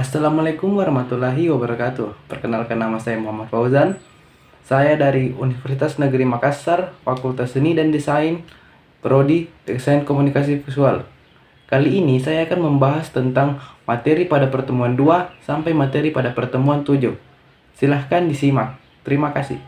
Assalamualaikum warahmatullahi wabarakatuh. Perkenalkan, nama saya Muhammad Fauzan. Saya dari Universitas Negeri Makassar, Fakultas Seni dan Desain, Prodi Desain Komunikasi Visual. Kali ini saya akan membahas tentang materi pada pertemuan 2 sampai materi pada pertemuan 7. Silahkan disimak. Terima kasih.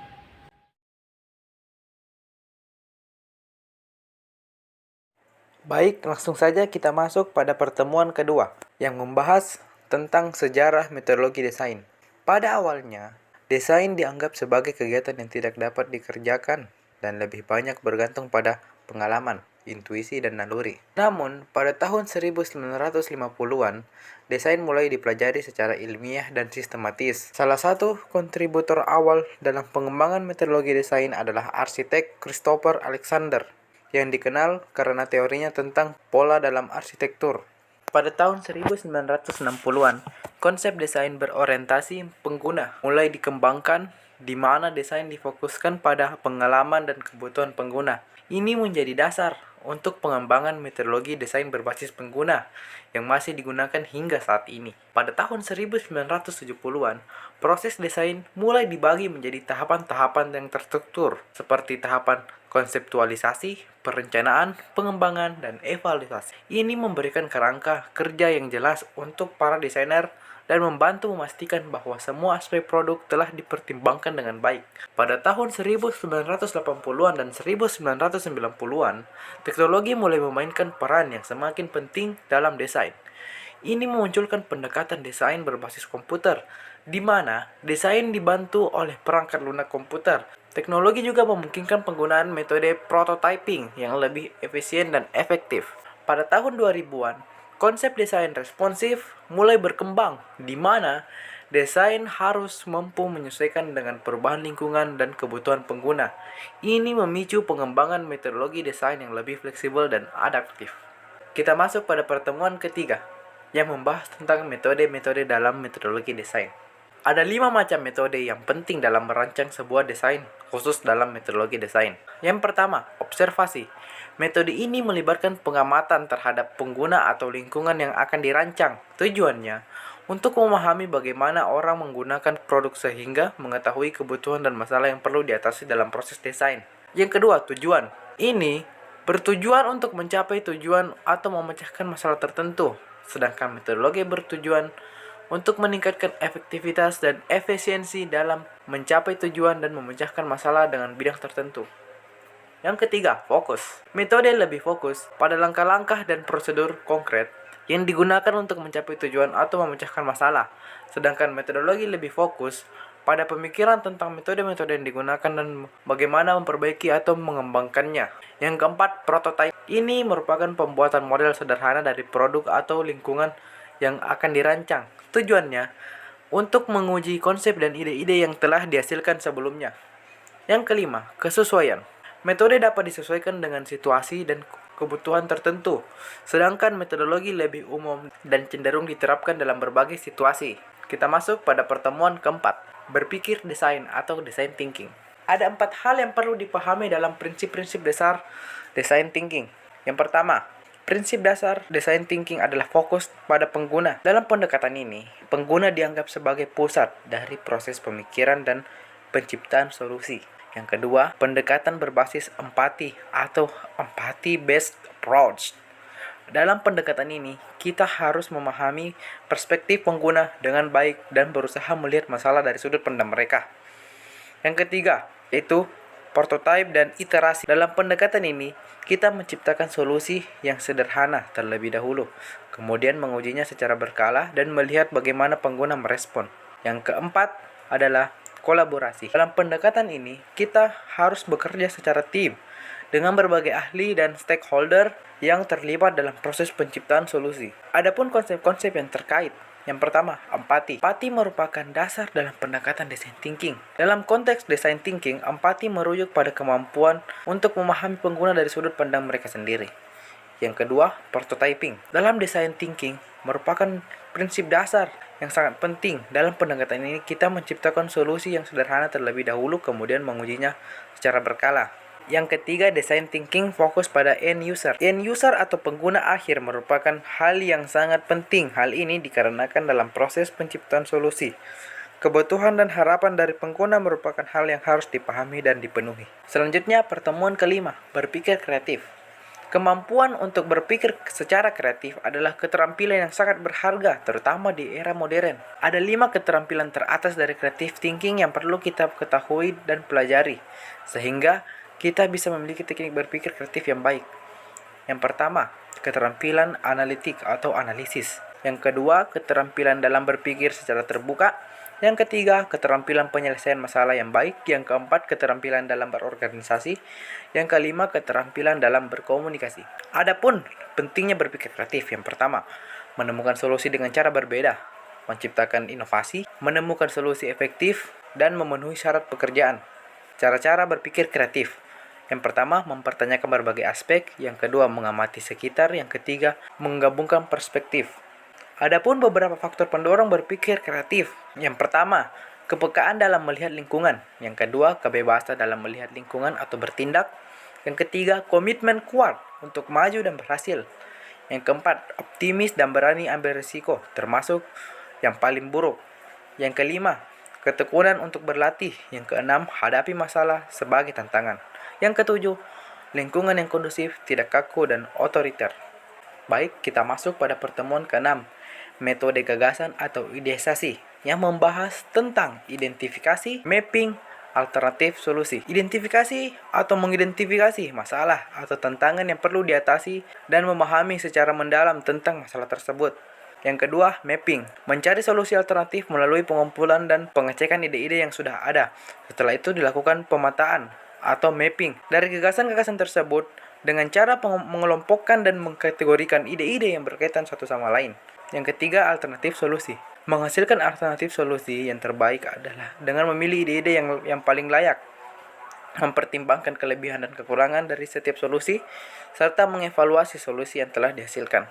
Baik, langsung saja kita masuk pada pertemuan kedua yang membahas tentang sejarah metodologi desain. Pada awalnya, desain dianggap sebagai kegiatan yang tidak dapat dikerjakan dan lebih banyak bergantung pada pengalaman, intuisi, dan naluri. Namun, pada tahun 1950-an, desain mulai dipelajari secara ilmiah dan sistematis. Salah satu kontributor awal dalam pengembangan metodologi desain adalah arsitek Christopher Alexander, yang dikenal karena teorinya tentang pola dalam arsitektur. Pada tahun 1960-an, konsep desain berorientasi pengguna mulai dikembangkan, di mana desain difokuskan pada pengalaman dan kebutuhan pengguna. Ini menjadi dasar untuk pengembangan metodologi desain berbasis pengguna yang masih digunakan hingga saat ini. Pada tahun 1970-an, proses desain mulai dibagi menjadi tahapan-tahapan yang terstruktur, seperti tahapan konseptualisasi, perencanaan, pengembangan, dan evaluasi. Ini memberikan kerangka kerja yang jelas untuk para desainer dan membantu memastikan bahwa semua aspek produk telah dipertimbangkan dengan baik. Pada tahun 1980-an dan 1990-an, teknologi mulai memainkan peran yang semakin penting dalam desain. Ini memunculkan pendekatan desain berbasis komputer, di mana desain dibantu oleh perangkat lunak komputer. Teknologi juga memungkinkan penggunaan metode prototyping yang lebih efisien dan efektif. Pada tahun 2000-an, konsep desain responsif mulai berkembang, di mana desain harus mampu menyesuaikan dengan perubahan lingkungan dan kebutuhan pengguna. Ini memicu pengembangan metodologi desain yang lebih fleksibel dan adaptif. Kita masuk pada pertemuan ketiga, yang membahas tentang metode-metode dalam metodologi desain. Ada 5 macam metode yang penting dalam merancang sebuah desain, khusus dalam metodologi desain. Yang pertama, observasi. Metode ini melibatkan pengamatan terhadap pengguna atau lingkungan yang akan dirancang. Tujuannya untuk memahami bagaimana orang menggunakan produk sehingga mengetahui kebutuhan dan masalah yang perlu diatasi dalam proses desain. Yang kedua, tujuan. Ini bertujuan untuk mencapai tujuan atau memecahkan masalah tertentu. Sedangkan metodologi bertujuan untuk meningkatkan efektivitas dan efisiensi dalam mencapai tujuan dan memecahkan masalah dengan bidang tertentu. Yang ketiga, fokus. Metode lebih fokus pada langkah-langkah dan prosedur konkret yang digunakan untuk mencapai tujuan atau memecahkan masalah. Sedangkan metodologi lebih fokus pada pemikiran tentang metode-metode yang digunakan dan bagaimana memperbaiki atau mengembangkannya. Yang keempat, prototype. Ini merupakan pembuatan model sederhana dari produk atau lingkungan yang akan dirancang. Tujuannya untuk menguji konsep dan ide-ide yang telah dihasilkan sebelumnya. Yang kelima, kesesuaian. Metode dapat disesuaikan dengan situasi dan kebutuhan tertentu, sedangkan metodologi lebih umum dan cenderung diterapkan dalam berbagai situasi. Kita masuk pada pertemuan keempat, berpikir desain atau design thinking. Ada 4 hal yang perlu dipahami dalam prinsip-prinsip dasar design thinking. Yang pertama, prinsip dasar design thinking adalah fokus pada pengguna. Dalam pendekatan ini, pengguna dianggap sebagai pusat dari proses pemikiran dan penciptaan solusi. Yang kedua, pendekatan berbasis empati atau empathy-based approach. Dalam pendekatan ini, kita harus memahami perspektif pengguna dengan baik dan berusaha melihat masalah dari sudut pandang mereka. Yang ketiga, yaitu prototype dan iterasi. Dalam pendekatan ini, kita menciptakan solusi yang sederhana terlebih dahulu, kemudian mengujinya secara berkala dan melihat bagaimana pengguna merespon. Yang keempat adalah kolaborasi. Dalam pendekatan ini, kita harus bekerja secara tim dengan berbagai ahli dan stakeholder yang terlibat dalam proses penciptaan solusi. Adapun konsep-konsep yang terkait. Yang pertama, empati. Empati merupakan dasar dalam pendekatan design thinking. Dalam konteks design thinking, empati merujuk pada kemampuan untuk memahami pengguna dari sudut pandang mereka sendiri. Yang kedua, prototyping. Dalam design thinking merupakan prinsip dasar yang sangat penting. Dalam pendekatan ini, kita menciptakan solusi yang sederhana terlebih dahulu, kemudian mengujinya secara berkala. Yang ketiga, design thinking fokus pada end user. End user atau pengguna akhir merupakan hal yang sangat penting. Hal ini dikarenakan dalam proses penciptaan solusi, kebutuhan dan harapan dari pengguna merupakan hal yang harus dipahami dan dipenuhi. Selanjutnya, pertemuan kelima, berpikir kreatif. Kemampuan untuk berpikir secara kreatif adalah keterampilan yang sangat berharga, terutama di era modern. Ada 5 keterampilan teratas dari creative thinking yang perlu kita ketahui dan pelajari, sehingga kita bisa memiliki teknik berpikir kreatif yang baik. Yang pertama, keterampilan analitik atau analisis. Yang kedua, keterampilan dalam berpikir secara terbuka. Yang ketiga, keterampilan penyelesaian masalah yang baik. Yang keempat, keterampilan dalam berorganisasi. Yang kelima, keterampilan dalam berkomunikasi. Adapun pentingnya berpikir kreatif, yang pertama, menemukan solusi dengan cara berbeda, menciptakan inovasi, menemukan solusi efektif, dan memenuhi syarat pekerjaan. Cara-cara berpikir kreatif. Yang pertama, mempertanyakan berbagai aspek. Yang kedua, mengamati sekitar. Yang ketiga, menggabungkan perspektif. Adapun beberapa faktor pendorong berpikir kreatif. Yang pertama, kepekaan dalam melihat lingkungan. Yang kedua, kebebasan dalam melihat lingkungan atau bertindak. Yang ketiga, komitmen kuat untuk maju dan berhasil. Yang keempat, optimis dan berani ambil risiko, termasuk yang paling buruk. Yang kelima, ketekunan untuk berlatih. Yang keenam, hadapi masalah sebagai tantangan. Yang ketujuh, lingkungan yang kondusif, tidak kaku dan otoriter. Baik, kita masuk pada pertemuan keenam, metode gagasan atau idealisasi, yang membahas tentang identifikasi, mapping, alternatif solusi. Identifikasi atau mengidentifikasi masalah atau tantangan yang perlu diatasi dan memahami secara mendalam tentang masalah tersebut. Yang kedua, mapping, mencari solusi alternatif melalui pengumpulan dan pengecekan ide-ide yang sudah ada. Setelah itu dilakukan pemetaan atau mapping dari gagasan-gagasan tersebut dengan cara mengelompokkan dan mengkategorikan ide-ide yang berkaitan satu sama lain. Yang ketiga, alternatif solusi. Menghasilkan alternatif solusi yang terbaik adalah dengan memilih ide-ide yang paling layak, mempertimbangkan kelebihan dan kekurangan dari setiap solusi, serta mengevaluasi solusi yang telah dihasilkan.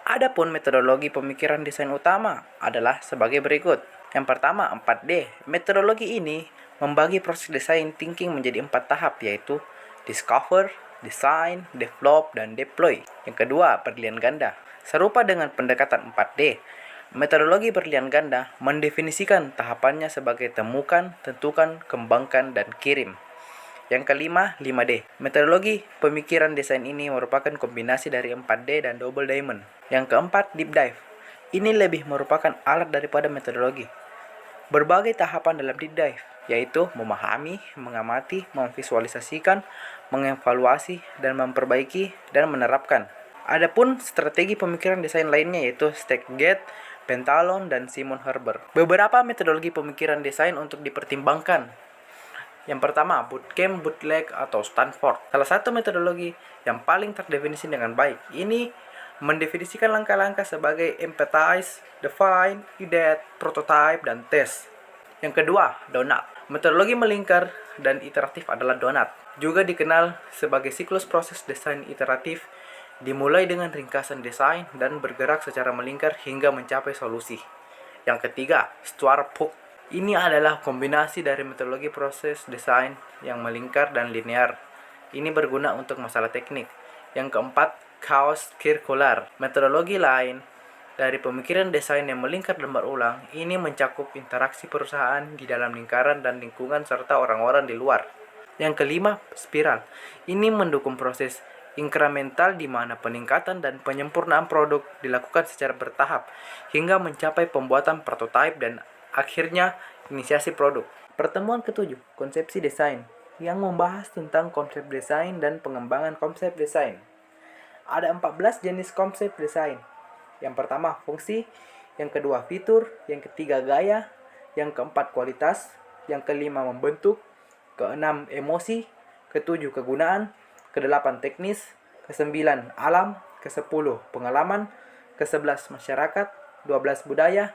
Adapun metodologi pemikiran desain utama adalah sebagai berikut. Yang pertama, 4D. Metodologi ini membagi proses desain thinking menjadi 4 tahap, yaitu discover, design, develop, dan deploy. Yang kedua, berlian ganda. Serupa dengan pendekatan 4D, metodologi berlian ganda mendefinisikan tahapannya sebagai temukan, tentukan, kembangkan, dan kirim. Yang kelima, 5D. Metodologi pemikiran desain ini merupakan kombinasi dari 4D dan double diamond. Yang keempat, deep dive. Ini lebih merupakan alat daripada metodologi. Berbagai tahapan dalam deep dive, yaitu memahami, mengamati, memvisualisasikan, mengevaluasi, dan memperbaiki, dan menerapkan. Adapun strategi pemikiran desain lainnya yaitu Stegate, Pentalon, dan Simon Herber. Beberapa metodologi pemikiran desain untuk dipertimbangkan. Yang pertama, Bootcamp, Bootleg, atau Stanford. Salah satu metodologi yang paling terdefinisi dengan baik. Ini mendefinisikan langkah-langkah sebagai empathize, define, iterate, prototype, dan test. Yang kedua, Donut. Metodologi melingkar dan iteratif adalah Donut. Juga dikenal sebagai siklus proses desain iteratif, dimulai dengan ringkasan desain dan bergerak secara melingkar hingga mencapai solusi. Yang ketiga, Stuart Hook. Ini adalah kombinasi dari metodologi proses desain yang melingkar dan linear. Ini berguna untuk masalah teknik. Yang keempat, Chaos Circular. Metodologi lain dari pemikiran desain yang melingkar dan berulang, ini mencakup interaksi perusahaan di dalam lingkaran dan lingkungan serta orang-orang di luar. Yang kelima, Spiral. Ini mendukung proses inkremental di mana peningkatan dan penyempurnaan produk dilakukan secara bertahap hingga mencapai pembuatan prototipe dan akhirnya inisiasi produk. Pertemuan ketujuh, konsepsi desain, yang membahas tentang konsep desain dan pengembangan konsep desain. Ada 14 jenis konsep desain. Yang pertama, fungsi. Yang kedua, fitur. Yang ketiga, gaya. Yang keempat, kualitas. Yang kelima, membentuk. Keenam, emosi. Ketujuh, kegunaan. Kedelapan, teknis. Kesembilan, alam. Kesepuluh, pengalaman. Kesebelas, masyarakat. 12, budaya.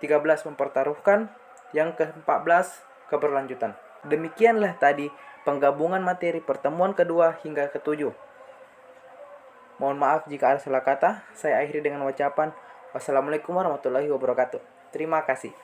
13, mempertaruhkan. Yang ke-14, keberlanjutan. Demikianlah tadi penggabungan materi pertemuan kedua hingga ketujuh. Mohon maaf jika ada salah kata. Saya akhiri dengan ucapan wassalamualaikum warahmatullahi wabarakatuh. Terima kasih.